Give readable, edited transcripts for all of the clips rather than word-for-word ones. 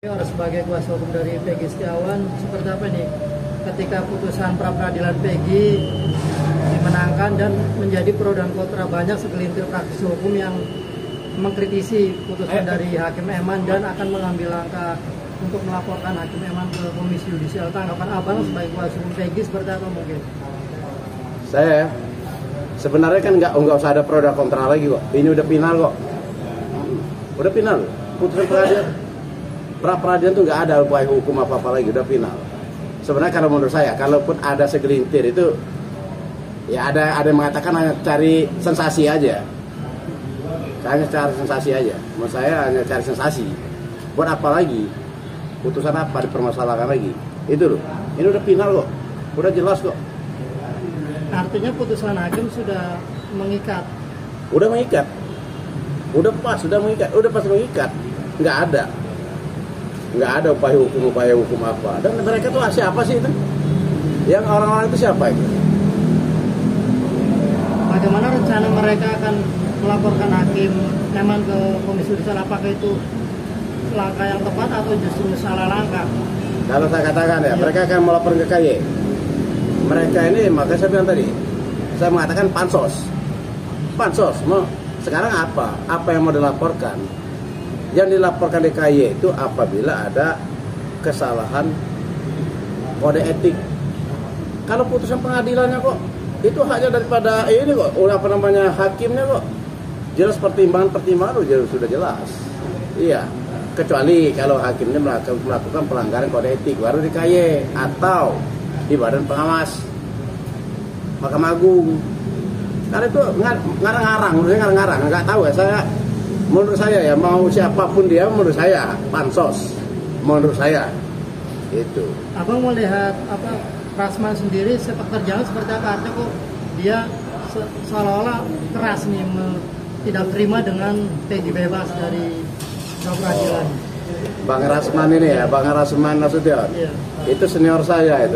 Sebagai kuasa hukum dari Peggy Setiawan, seperti apa nih ketika putusan pra peradilan Peggy dimenangkan dan menjadi pro dan kontra banyak segelintir praktisi hukum yang mengkritisi putusan dari Hakim Eman dan akan mengambil langkah untuk melaporkan Hakim Eman ke Komisi Yudisial. Tanggapan Abang sebagai kuasa hukum Peggy seperti apa mungkin? Saya sebenarnya kan nggak usah ada pro dan kontra lagi kok. Ini udah final kok. Udah final. Putusan pengadilan pra peradilan tuh nggak ada upaya hukum apa lagi, udah final. Sebenarnya kalau menurut saya, kalaupun ada segelintir itu ya ada yang mengatakan hanya cari sensasi aja. Hanya cari sensasi aja. Menurut saya hanya cari sensasi. Buat apa lagi? Putusan apa dipermasalahkan lagi? Itu loh. Ini udah final kok. Udah jelas kok. Artinya putusan hakim sudah mengikat. Udah mengikat. Udah pas mengikat. Nggak ada upaya hukum apa. Dan mereka tuh siapa sih itu? Yang orang-orang itu siapa itu? Bagaimana rencana mereka akan melaporkan Hakim Eman ke Komisi Yudisial? Apakah itu langkah yang tepat atau justru salah langkah? Kalau saya katakan ya, mereka akan melapor ke KY. Mereka ini, makanya saya bilang tadi, saya mengatakan pansos. Sekarang apa? Apa yang mau dilaporkan? Yang dilaporkan di KY itu apabila ada kesalahan kode etik. Kalau putusan pengadilannya kok itu haknya daripada ini kok, hakimnya kok. Jelas pertimbangan sudah jelas. Iya, kecuali kalau hakimnya melakukan pelanggaran kode etik baru di KY atau di Badan Pengawas Mahkamah Agung. Karena itu ngarang-ngarang, nggak tahu ya menurut saya ya, mau siapapun dia, menurut saya pansos, menurut saya itu. Abang melihat Rasman sendiri sepak terjang seperti apa? Artinya kok dia seolah-olah keras nih tidak terima dengan Peggy bebas dari peradilan. Bang Rasman ini ya, Bang Rasman Nasution. Iya. Itu senior saya.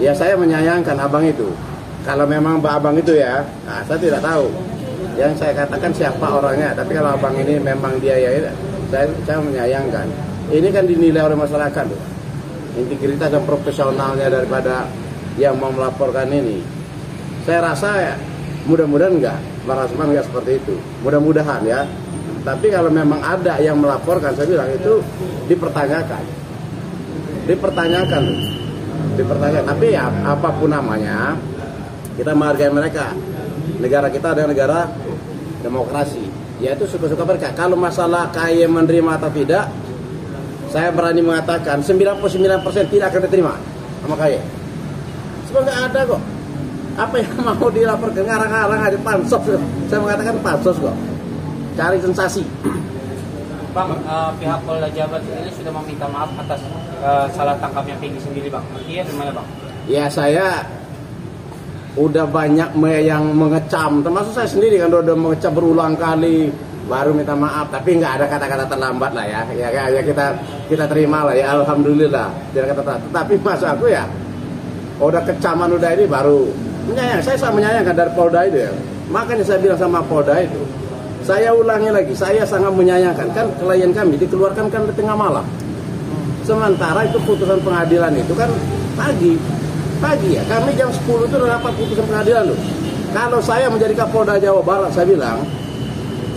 Ya saya menyayangkan abang itu. Kalau memang abang itu ya, saya tidak tahu. Yang saya katakan siapa orangnya, tapi kalau abang ini memang dia ya, saya menyayangkan. Ini kan dinilai oleh masyarakat loh. Integritas dan profesionalnya daripada yang mau melaporkan ini. Saya rasa ya, mudah-mudahan enggak, Bang Rasman enggak seperti itu. Mudah-mudahan ya. Tapi kalau memang ada yang melaporkan, saya bilang itu dipertanyakan. Tapi ya apapun namanya, kita menghargai mereka. Negara kita adalah negara demokrasi, yaitu suka-suka mereka. Kalau masalah KY menerima atau tidak, saya berani mengatakan 99% tidak akan diterima sama KY. Sebab nggak ada kok. Apa yang mau dilaporkan ngarang-ngarang ada pansos. Saya mengatakan pansos kok. Cari sensasi. Bang, pihak Polda Jabar sendiri sudah meminta maaf atas salah tangkapnya Peggy sendiri, Bang. Artinya gimana, Bang? Ya saya udah banyak yang mengecam, termasuk saya sendiri kan udah mengecam berulang kali, baru minta maaf, tapi nggak ada kata-kata terlambat lah ya kita terima lah ya, alhamdulillah tidak kata. Tapi maksud aku ya udah kecaman udah ini baru saya sangat menyayangkan dari Polda itu ya, makanya saya bilang sama Polda itu, saya ulangi lagi, saya sangat menyayangkan kan klien kami dikeluarkan kan di tengah malam, sementara itu putusan pengadilan itu kan pagi ya, kami jam 10 itu udah dapat putusan pengadilan loh. Kalau saya menjadi Kapolda Jawa Barat, saya bilang,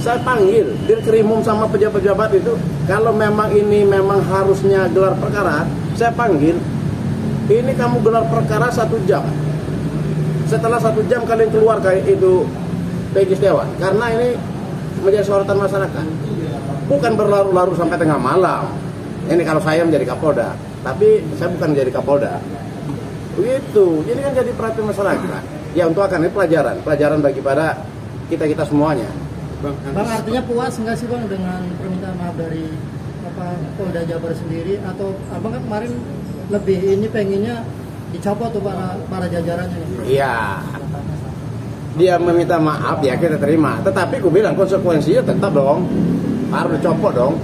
saya panggil Dirkrimum sama pejabat-pejabat itu, kalau memang ini memang harusnya gelar perkara, saya panggil, ini kamu gelar perkara 1 jam. Setelah 1 jam kalian keluar kayak itu Peggy Setiawan, karena ini menjadi sorotan masyarakat. Bukan berlarut-larut sampai tengah malam. Ini kalau saya menjadi Kapolda, tapi saya bukan menjadi Kapolda. Begitu, ini kan jadi perhatian masyarakat. Ya untuk akan ini pelajaran bagi pada kita semuanya. Bang, artinya puas nggak sih Bang dengan permintaan maaf dari Polda Jabar sendiri, atau abang kan kemarin lebih ini pengennya dicopot tuh para jajarannya? Iya, dia meminta maaf ya kita terima. Tetapi aku bilang konsekuensinya tetap dong, harus dicopot dong.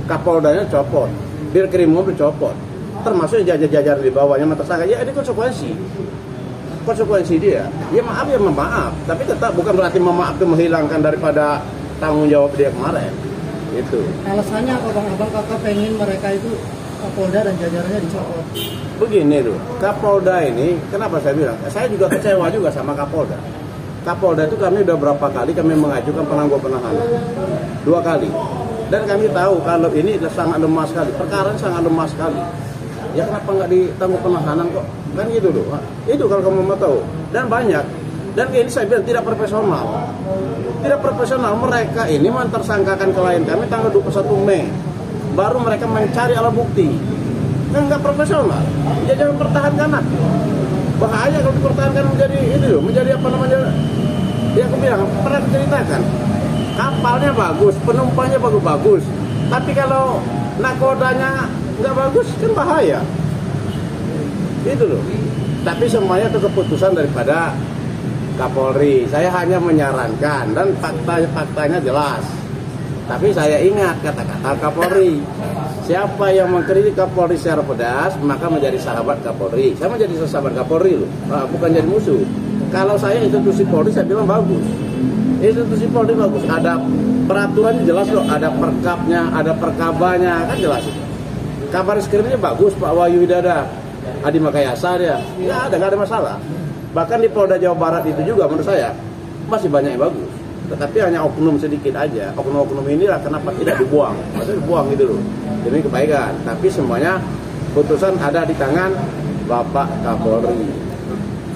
Kapoldanya copot, Dirkrimum dicopot. Termasuk jajar-jajar di bawahnya tersangka, ya ini konsekuensi dia. Ya maaf, tapi tetap bukan berarti maaf itu menghilangkan daripada tanggung jawab dia kemarin. Itu. Alasannya apa bang? Abang kakak pengen mereka itu Kapolda dan jajarannya dicopot. Begini loh, Kapolda ini, kenapa saya bilang? Saya juga kecewa juga sama Kapolda. Kapolda itu kami udah berapa kali kami mengajukan penangguhan penahanan, 2 kali. Dan kami tahu kalau ini sangat lemah sekali, perkara ini sangat lemah sekali. Ya kenapa nggak ditangguh penahanan kok? Kan gitu loh. Itu kalau kamu mau tahu. Dan banyak. Dan ini saya bilang tidak profesional. Tidak profesional. Mereka ini mentersangkakan klien kami tanggal 21 Mei. Baru mereka mencari alat bukti. Kan nggak profesional. Ya jangan pertahankan lah. Bahaya kalau dipertahankan menjadi ini loh, menjadi apa namanya? Ya aku bilang pernah ceritakan. Kapalnya bagus, penumpangnya bagus-bagus. Tapi kalau nakodanya nggak bagus kan bahaya. Itu loh. Tapi semuanya itu keputusan daripada Kapolri. Saya hanya menyarankan dan faktanya jelas. Tapi saya ingat kata-kata Kapolri. Siapa yang mengkritik Kapolri secara pedas, maka menjadi sahabat Kapolri. Saya menjadi sahabat Kapolri loh, bukan jadi musuh. Kalau saya institusi Polri, saya bilang bagus. Institusi Polri bagus. Ada peraturannya jelas loh, ada perkapnya, ada perkabanya, kan jelas. Kabar skrimnya bagus, Pak Wahyu Hidada, Adi Makayasa dia, nggak ada masalah. Bahkan di Polda Jawa Barat itu juga menurut saya masih banyak yang bagus. Tetapi hanya oknum sedikit aja. Oknum-oknum inilah kenapa tidak dibuang. Maksudnya dibuang gitu loh. Demi kebaikan. Tapi semuanya putusan ada di tangan Bapak Kapolri.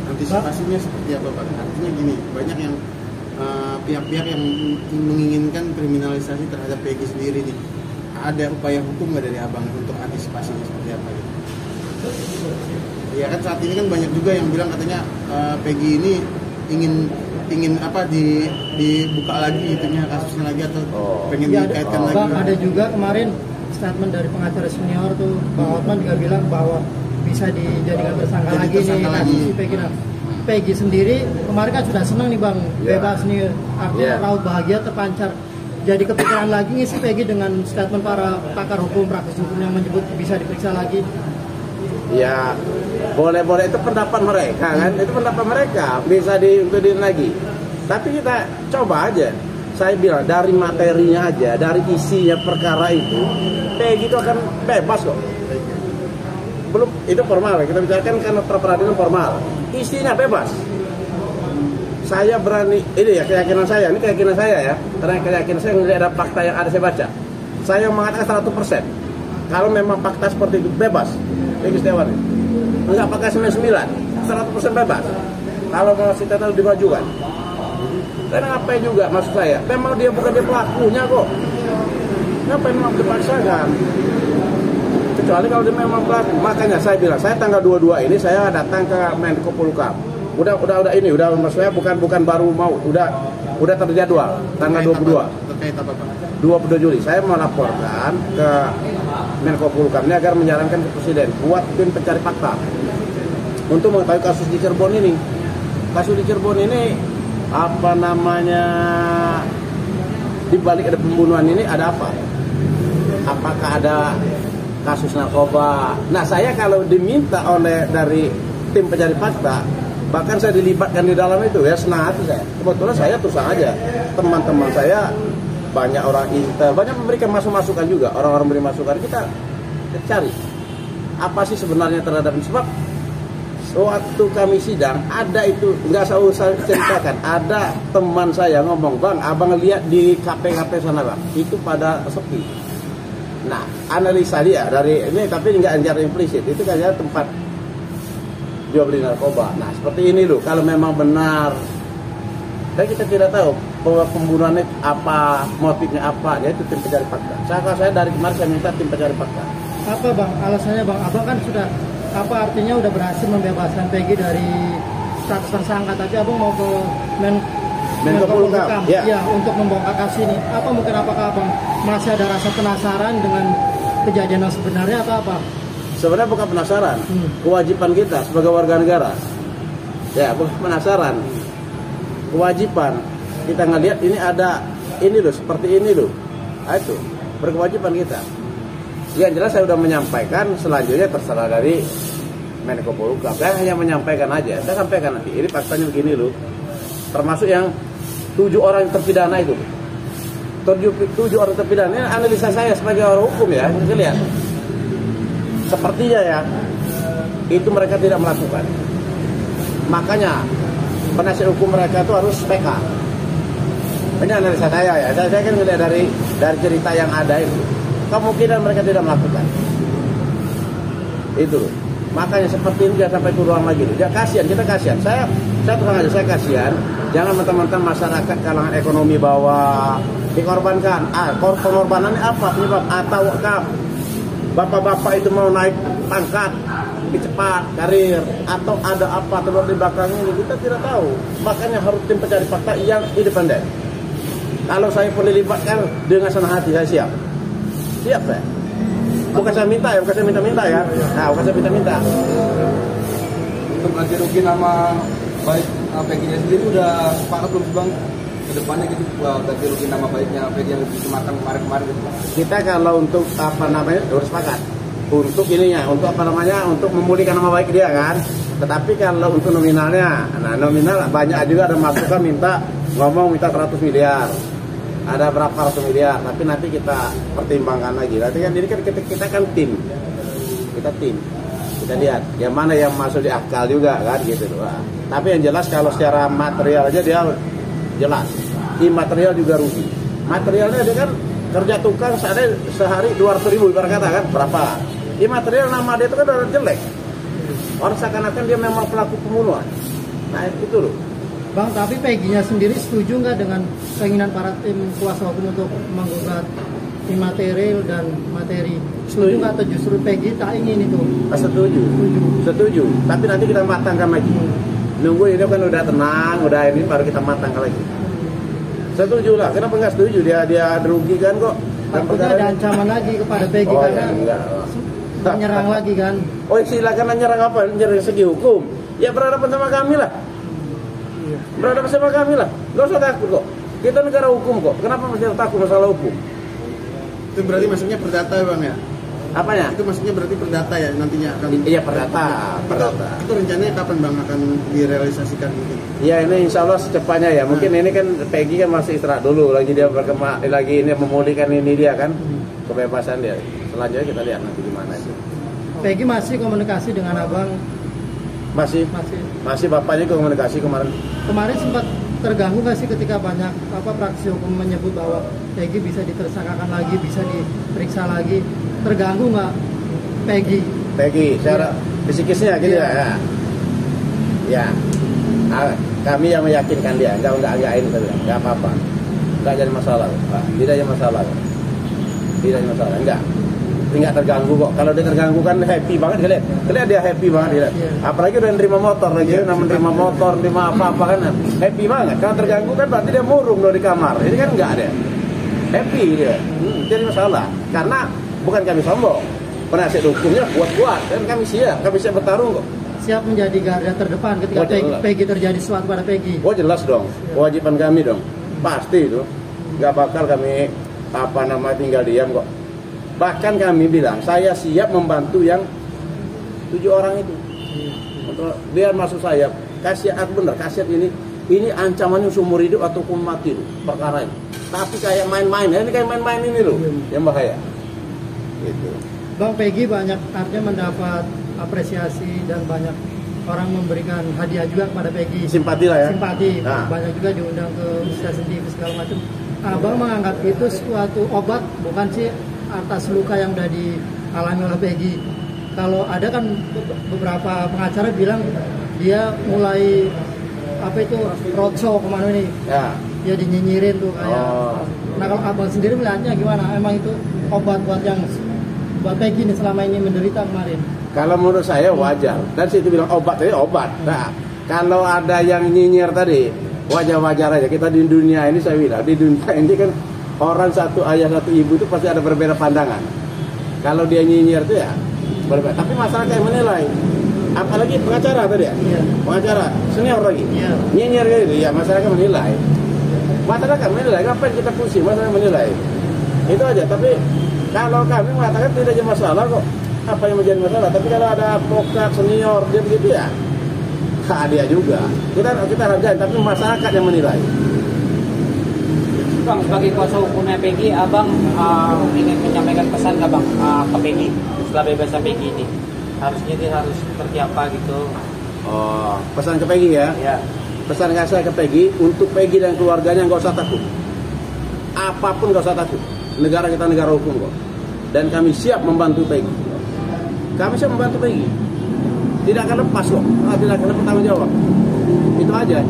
Antisipasinya seperti apa Pak? Artinya gini, banyak yang pihak-pihak yang menginginkan kriminalisasi terhadap Peggy sendiri nih. Ada upaya hukum nggak dari abang untuk antisipasinya seperti apa gitu? Ya kan saat ini kan banyak juga yang bilang katanya Peggy ini ingin apa dibuka lagi itunya kasusnya lagi atau pengen dikaitkan lagi. Bang, ada juga kemarin statement dari pengacara senior tuh Pak Hotman juga bilang bahwa bisa dijadikan tersangka lagi nih kasus si Peggy. Peggy sendiri kemarin kan sudah senang nih bang, bebas nih, artinya raut bahagia terpancar. Jadi kepikiran lagi ngisi Peggy dengan statement para pakar hukum, praktisi hukum yang menyebut bisa diperiksa lagi. Ya boleh-boleh, itu pendapat mereka kan, itu pendapat mereka bisa diunturin lagi. Tapi kita coba aja, saya bilang dari materinya aja, dari isinya perkara itu, Peggy itu akan bebas kok. Belum, itu formal, kita bicarakan karena peradilan formal. Isinya bebas. Saya berani, ini ya keyakinan saya, ini keyakinan saya ya, karena keyakinan saya nggak ada fakta yang ada saya baca. Saya mengatakan 100%. Kalau memang fakta seperti itu bebas. Peggy Setiawan enggak pakai 99, 100% bebas. Kalau masih tetap dimajukan. Dan ngapain juga maksud saya? Memang dia bukan dia pelakunya kok. Ngapain memang dipaksakan? Kecuali kalau dia memang pelaku. Makanya saya bilang, saya tanggal 22 ini saya datang ke Menko Polhukam. Udah ini, udah maksudnya bukan baru mau, udah terjadwal tanggal 22. Terkait apa Pak? 22 Juli saya melaporkan ke Menko Polhukam ini agar menyarankan ke Presiden buat tim pencari fakta untuk mengetahui kasus di Cirebon ini. Kasus di Cirebon ini apa namanya, di balik ada pembunuhan ini ada apa? Apakah ada kasus narkoba? Nah saya kalau diminta oleh dari tim pencari fakta, bahkan saya dilibatkan di dalam itu ya, senang hati saya. Kebetulan saya terus aja, teman-teman saya banyak orang intel, banyak memberikan masukan juga, orang-orang beri masukan, kita cari apa sih sebenarnya terhadap ini. Sebab waktu kami sidang ada itu, nggak usah ceritakan, ada teman saya ngomong, bang abang lihat di KP sana bang, itu pada sepi. Nah analisa dia dari ini, tapi nggak anjar implisit, itu kayaknya tempat jual beli narkoba. Nah seperti ini loh, kalau memang benar, dan kita tidak tahu bahwa pembunuhannya apa, motifnya apa, ya itu tim pencari fakta. Saya dari kemarin saya minta tim pencari fakta. Apa bang alasannya bang? Abang kan sudah, apa artinya udah berhasil membebaskan Peggy dari status tersangka, tapi abang mau ke Menko Polhukam ya, untuk membongkar kasus ini. Apa mungkin, apakah abang masih ada rasa penasaran dengan kejadian yang sebenarnya atau apa? Sebenarnya bukan penasaran, kewajiban kita sebagai warga negara. Ya bukan penasaran, kewajiban kita ngelihat ini ada ini loh, seperti ini loh. Nah, itu berkewajiban kita. Yang jelas saya sudah menyampaikan, selanjutnya terserah dari Menko Polhukam. Saya hanya menyampaikan aja, saya sampaikan nanti ini faktanya begini loh. Termasuk yang 7 orang yang terpidana itu. tujuh orang terpidana. Ini analisa saya sebagai orang hukum ya, kita lihat. Sepertinya ya, itu mereka tidak melakukan. Makanya penasihat hukum mereka itu harus PK. Ini analisa saya ya. Saya kan melihat dari cerita yang ada itu. Kemungkinan mereka tidak melakukan. Itu. Makanya seperti ini jangan sampai ke ruang lagi. Ya kasihan, kita kasihan. Saya terang aja, saya kasihan. Jangan mentang-mentang masyarakat kalangan ekonomi bawah dikorbankan. Pengorbanannya apa penyebab? Atau bapak-bapak itu mau naik pangkat, lebih cepat karir, atau ada apa terus di belakang ini, kita tidak tahu. Makanya harus tim pencari fakta yang independen. Kalau saya boleh libatkan dengan senang hati, saya siap. Siap saya. Bukan saya minta ya, bukan saya minta ya. Nah, bukan saya minta. Untuk ganti rugi nama baik PG-nya sendiri udah sepakat belum sih Bang? Kedepannya gitu ganti rugi nama baiknya PG yang dicemarkan kemarin gitu Bang. Kita kalau untuk apa namanya harus sepakat. Untuk ininya, untuk apa namanya, untuk memulihkan nama baik dia kan. Tetapi kalau untuk nominalnya, nah nominal banyak juga ada masukan minta 100 miliar. Ada berapa ratus miliar, tapi nanti kita pertimbangkan lagi. Nanti kan ini kan kita kan tim, kita lihat yang mana yang masuk di akal juga kan gitu. Nah, tapi yang jelas kalau secara material aja dia jelas, imaterial juga rugi. Materialnya dia kan kerja tukang sehari 200.000 ibarat kata kan berapa? Imaterial nama dia itu kan udah jelek. Orang seakan-akan dia memang pelaku pembunuhan. Nah itu loh. Bang, tapi Peggy-nya sendiri setuju nggak dengan keinginan para tim kuasa hukum untuk menggugat imaterial dan materi? Setuju nggak atau justru Peggy tak ingin itu? Setuju. Tapi nanti kita matangkan lagi. Nunggu ini kan udah tenang, udah ini baru kita matangkan lagi. Setuju lah. Kenapa nggak setuju? Dia dirugikan kok. Takutnya ada ancaman lagi kepada Peggy karena menyerang lagi kan? Oh silakan nyerang apa? Nyerang segi hukum. Ya berhadapan sama kami lah. Berhadapan sama kami lah, nggak usah takut kok. Kita negara hukum kok. Kenapa mesti takut masalah hukum? Itu berarti maksudnya perdata ya Bang ya? Apanya? Itu maksudnya berarti perdata ya nantinya akan. Iya perdata. Itu rencananya kapan Bang akan direalisasikan mungkin? Iya ini insya Allah secepatnya ya. Mungkin ini kan Peggy kan masih istirahat dulu. Lagi dia lagi ini memulihkan ini dia kan kebebasan dia. Selanjutnya kita lihat nanti gimana itu. Peggy masih komunikasi dengan abang? Masih bapaknya komunikasi kemarin. Kemarin sempat terganggu nggak sih ketika banyak praktisi hukum menyebut bahwa Peggy bisa ditersangkakan lagi, bisa diperiksa lagi? Terganggu nggak Peggy secara psikisnya gitu ya. Ya. Kami yang meyakinkan dia, enggak ini enggak apa-apa. Enggak jadi masalah. Tidak jadi masalah. Enggak terganggu kok. Kalau dia terganggu kan happy banget kalian dia happy banget Apalagi udah nerima motor lagi, nerima motor, nerima apa-apa kan happy banget. Kalau terganggu kan berarti dia murung loh di kamar. Ini kan enggak ada. Happy dia. Jadi masalah. Karena bukan kami sombong. Penasihat hukumnya kuat-kuat dan kami siap bertarung kok. Siap menjadi garda terdepan ketika Peggy terjadi sesuatu pada Peggy. Oh jelas dong. Kewajiban kami dong. Pasti itu. Enggak bakal kami tinggal diam kok. Bahkan kami bilang, saya siap membantu yang 7 orang itu. Untuk biar masuk saya, kasihan ini ancamannya seumur hidup atau hukum mati loh, perkara ini. Tapi kayak main-main, ini kayak main-main ini loh, yang bahaya. Gitu. Bang, Peggy banyak artinya mendapat apresiasi dan banyak orang memberikan hadiah juga kepada Peggy. Simpati lah ya. Simpati, banyak juga diundang ke Ustaz sendiri segala macam. Abang menganggap itu suatu obat, bukan sih atas luka yang udah dialami oleh Peggy. Kalau ada kan beberapa pengacara bilang dia mulai roadshow kemana nih? Ya. Dia dinyinyirin tuh kayak. Nah kalau abang sendiri melihatnya gimana? Emang itu obat buat Peggy nih selama ini menderita kemarin? Kalau menurut saya wajar. Dan situ bilang obat. Nah kalau ada yang nyinyir tadi wajar-wajar aja. Kita di dunia ini saya bilang di dunia ini kan orang satu ayah satu ibu itu pasti ada berbeda pandangan. Kalau dia nyinyir itu ya berbeda. Tapi masyarakat yang menilai. Apalagi pengacara tadi ya. Pengacara senior lagi. Nyinyir gitu ya masyarakat menilai. Masyarakat menilai. Ngapain kita pusing? Masyarakat menilai. Itu aja. Tapi kalau kami mengatakan tidak ada masalah kok. Apa yang menjadi masalah? Tapi kalau ada advokat senior dia begitu ya. Dia juga. Kita hargain. Tapi masyarakat yang menilai. Bang, sebagai kuasa hukumnya Peggy, abang ingin menyampaikan pesan nggak bang ke Peggy setelah bebasnya Peggy ini? Harus seperti apa gitu? Oh, pesan ke Peggy ya? Ya. Pesan saya ke Peggy, untuk Peggy dan keluarganya nggak usah takut. Apapun nggak usah takut. Negara kita negara hukum kok. Dan kami siap membantu Peggy. Kami siap membantu Peggy. Tidak akan lepas kok. Tidak akan lepas tanggung jawab. Itu aja.